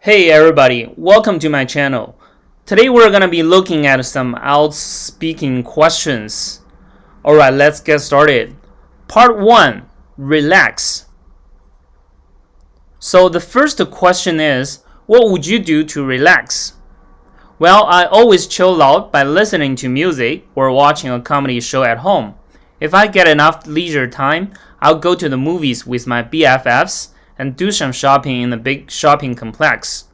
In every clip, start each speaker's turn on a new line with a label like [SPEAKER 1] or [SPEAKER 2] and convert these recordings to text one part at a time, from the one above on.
[SPEAKER 1] Hey everybody, welcome to my channel. Today we're going to be looking at some IELTS speaking questions. Alright, let's get started. Part 1, relax. So the first question is, what would you do to relax? Well, I always chill out by listening to music or watching a comedy show at home. If I get enough leisure time, I'll go to the movies with my BFFs and do some shopping in the big shopping complex.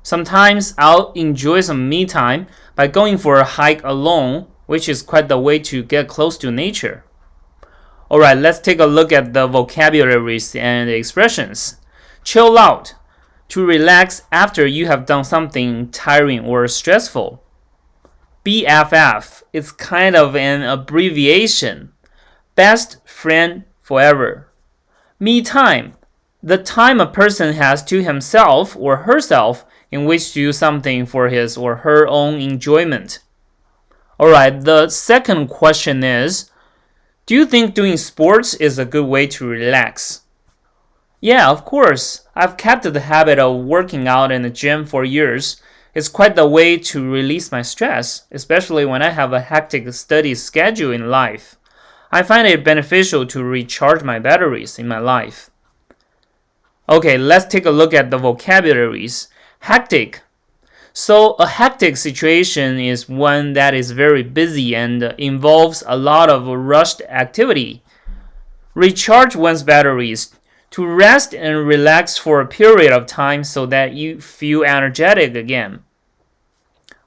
[SPEAKER 1] Sometimes I'll enjoy some me time by going for a hike alone, which is quite the way to get close to nature. Alright, let's take a look at the vocabularies and expressions. Chill out, to relax after you have done something tiring or stressful. BFF is kind of an abbreviation. Best friend forever. Me time, the time a person has to himself or herself in which to do something for his or her own enjoyment. Alright, the second question is, do you think doing sports is a good way to relax? Yeah, of course. I've kept the habit of working out in the gym for years. It's quite the way to release my stress, especially when I have a hectic study schedule in life. I find it beneficial to recharge my batteries in my life. Okay, let's take a look at the vocabularies. Hectic. So a hectic situation is one that is very busy and involves a lot of rushed activity. Recharge one's batteries. To rest and relax for a period of time so that you feel energetic again.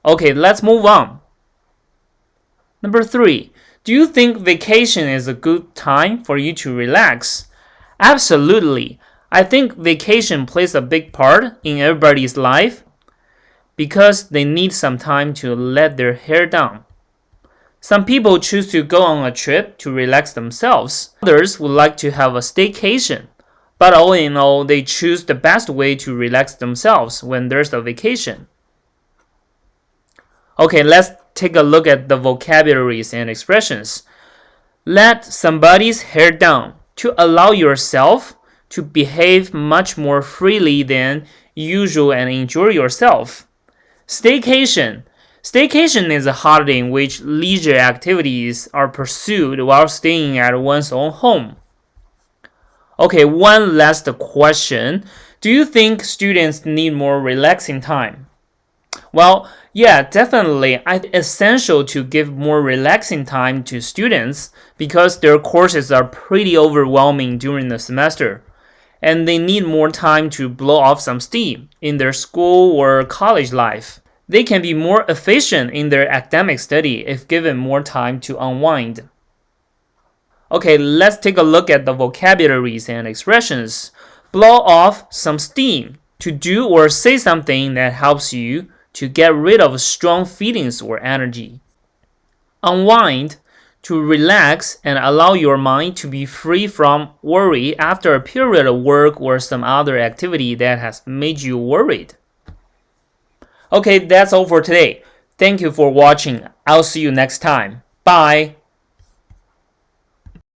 [SPEAKER 1] Okay, let's move on. Number 3. Do you think vacation is a good time for you to relax? Absolutely. I think vacation plays a big part in everybody's life because they need some time to let their hair down. Some people choose to go on a trip to relax themselves. Others would like to have a staycation. But all in all, they choose the best way to relax themselves when there's a vacation. Okay, let's take a look at the vocabularies and expressions. Let somebody's hair down, to allow yourself to behave much more freely than usual and enjoy yourself. Staycation. Staycation is a holiday in which leisure activities are pursued while staying at one's own home. Okay, one last question. Do you think students need more relaxing time? Well, yeah, definitely. It's essential to give more relaxing time to students because their courses are pretty overwhelming during the semester, and they need more time to blow off some steam in their school or college life. They can be more efficient in their academic study if given more time to unwind. Okay, let's take a look at the vocabularies and expressions. Blow off some steam, to do or say something that helps you to get rid of strong feelings or energy. Unwind, to relax and allow your mind to be free from worry after a period of work or some other activity that has made you worried. Okay, that's all for today. Thank you for watching. I'll see you next time. Bye.